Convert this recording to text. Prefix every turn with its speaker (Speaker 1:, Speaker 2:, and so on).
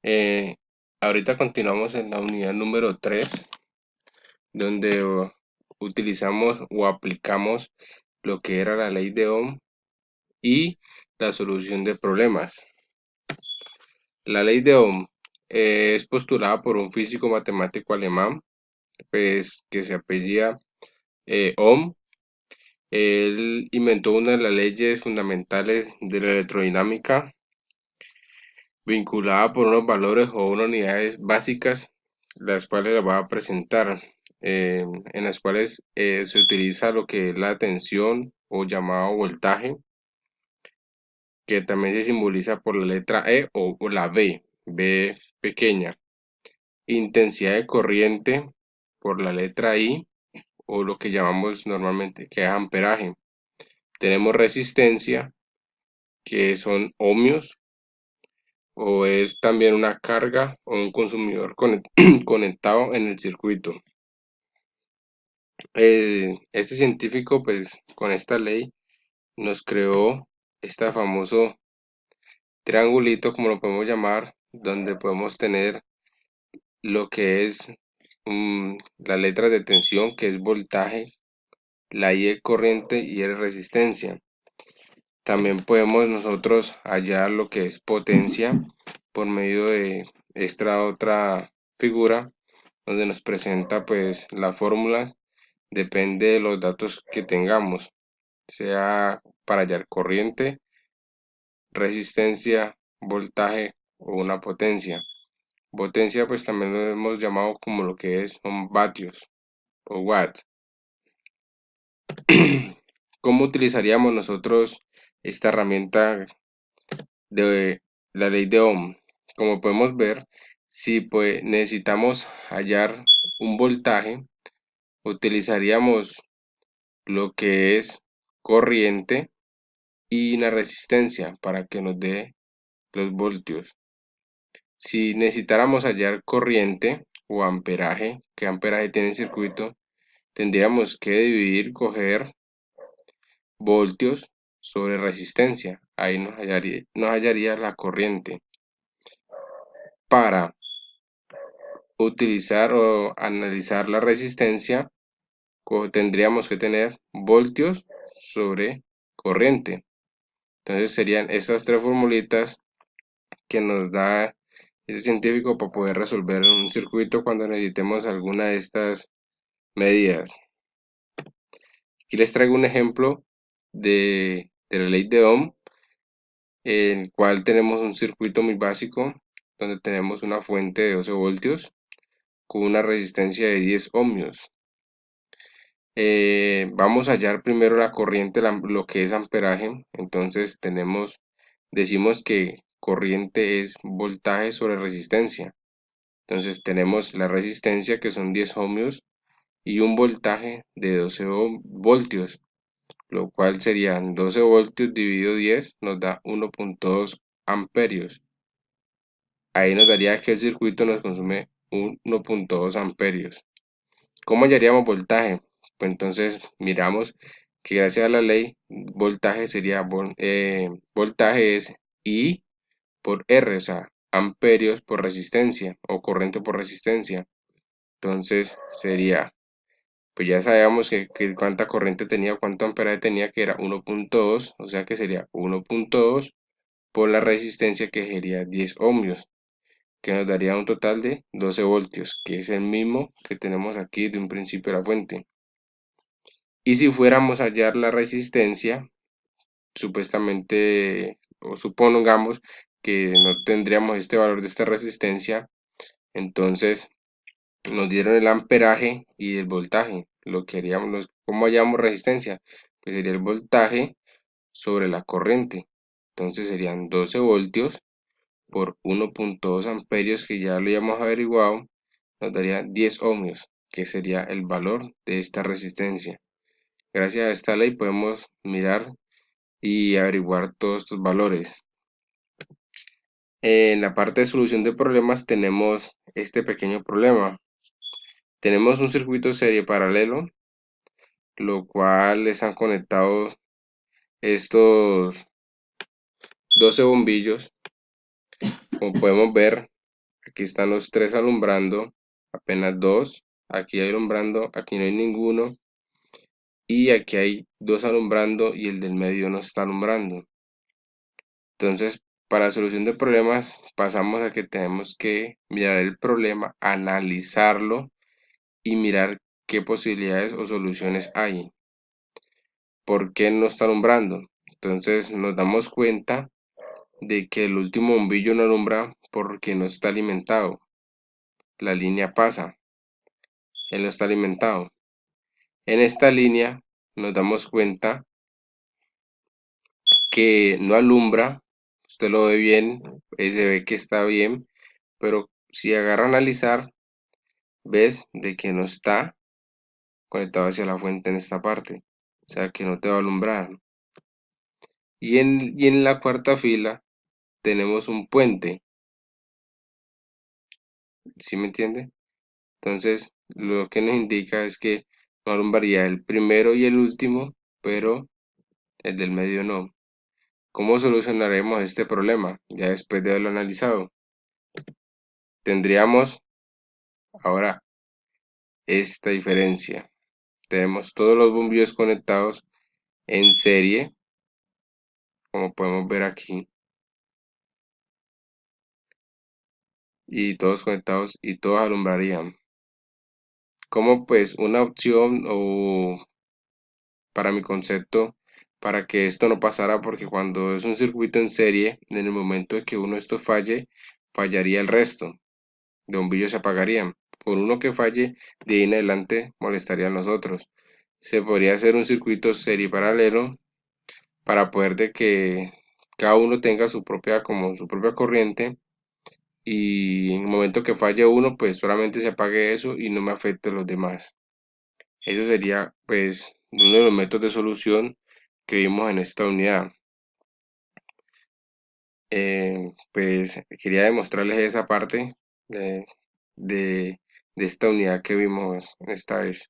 Speaker 1: Eh, Ahorita continuamos en la unidad número 3, donde utilizamos o aplicamos lo que era la ley de Ohm y la solución de problemas. La ley de Ohm es postulada por un físico matemático alemán, pues, que se apellida Ohm. Él inventó una de las leyes fundamentales de la electrodinámica, vinculada por unos valores o unas unidades básicas, las cuales las voy a presentar, en las cuales se utiliza lo que es la tensión o llamado voltaje, que también se simboliza por la letra E o la B pequeña, intensidad de corriente por la letra I, o lo que llamamos normalmente que es amperaje. Tenemos resistencia, que son ohmios, o es también una carga o un consumidor conectado en el circuito. Este científico, pues, con esta ley nos creó este famoso triangulito, como lo podemos llamar, donde podemos tener lo que es las letras de tensión, que es voltaje, la I es corriente y R resistencia. También podemos nosotros hallar lo que es potencia por medio de esta otra figura, donde nos presenta pues las fórmulas. Depende de los datos que tengamos, sea para hallar corriente, resistencia, voltaje o una potencia. Potencia pues también lo hemos llamado como lo que son vatios o watts. ¿Cómo utilizaríamos nosotros esta herramienta de la ley de Ohm? Como podemos ver, si pues necesitamos hallar un voltaje, utilizaríamos lo que es corriente y la resistencia para que nos dé los voltios. Si necesitáramos hallar corriente o amperaje, ¿qué amperaje tiene el circuito? Tendríamos que coger voltios sobre resistencia. Ahí nos hallaría la corriente. Para utilizar o analizar la resistencia, tendríamos que tener voltios sobre corriente. Entonces serían esas tres formulitas que nos da ese científico para poder resolver un circuito cuando necesitemos alguna de estas medidas. Aquí les traigo un ejemplo de la ley de Ohm, en el cual tenemos un circuito muy básico, donde tenemos una fuente de 12 voltios con una resistencia de 10 ohmios. Vamos a hallar primero la corriente, lo que es amperaje. Entonces decimos que corriente es voltaje sobre resistencia. Entonces tenemos la resistencia, que son 10 ohmios, y un voltaje de 12 voltios, lo cual serían 12 voltios dividido 10, nos da 1.2 amperios. Ahí nos daría que el circuito nos consume 1.2 amperios. ¿Cómo hallaríamos voltaje? Pues entonces miramos que gracias a la ley, voltaje sería, voltaje es I por R, o sea, amperios por resistencia o corriente por resistencia. Entonces sería, pues ya sabíamos que cuánta corriente tenía, cuánto amperaje tenía, que era 1.2, o sea que sería 1.2 por la resistencia, que sería 10 ohmios, que nos daría un total de 12 voltios, que es el mismo que tenemos aquí de un principio de la fuente. Y si fuéramos a hallar la resistencia, supuestamente, o supongamos que no tendríamos este valor de esta resistencia, entonces nos dieron el amperaje y el voltaje. Lo que haríamos, ¿cómo hallamos resistencia? Pues sería el voltaje sobre la corriente. Entonces serían 12 voltios por 1.2 amperios, que ya lo habíamos averiguado, nos daría 10 ohmios, que sería el valor de esta resistencia. Gracias a esta ley podemos mirar y averiguar todos estos valores. En la parte de solución de problemas tenemos este pequeño problema. Tenemos un circuito serie paralelo, lo cual les han conectado estos 12 bombillos, como podemos ver. Aquí están los tres alumbrando, apenas dos. Aquí hay alumbrando, aquí no hay ninguno. Y aquí hay dos alumbrando y el del medio no está alumbrando. Entonces, para solución de problemas, pasamos a que tenemos que mirar el problema, analizarlo y mirar qué posibilidades o soluciones hay. ¿Por qué no está alumbrando? Entonces, nos damos cuenta de que el último bombillo no alumbra porque no está alimentado. La línea pasa, él no está alimentado. En esta línea nos damos cuenta que no alumbra, usted lo ve bien, se ve que está bien, pero si agarra a analizar, ves de que no está conectado hacia la fuente en esta parte, o sea que no te va a alumbrar. Y en la cuarta fila tenemos un puente, ¿sí me entiende? Entonces, lo que nos indica es que no alumbraría el primero y el último, pero el del medio no. ¿Cómo solucionaremos este problema? Ya después de haberlo analizado. Tendríamos ahora esta diferencia. Tenemos todos los bombillos conectados en serie, como podemos ver aquí, y todos conectados y todos alumbrarían. Como pues una opción o para mi concepto, para que esto no pasara, porque cuando es un circuito en serie, en el momento de que uno de estos falle, fallaría el resto de bombillos, se apagarían. Por uno que falle, de ahí en adelante molestarían los otros. Se podría hacer un circuito serie paralelo para poder de que cada uno tenga su propia, como su propia corriente, y en el momento que falle uno, pues solamente se apague eso y no me afecte a los demás. Eso sería pues uno de los métodos de solución que vimos en esta unidad. Pues quería demostrarles esa parte de, de, de esta unidad que vimos esta vez.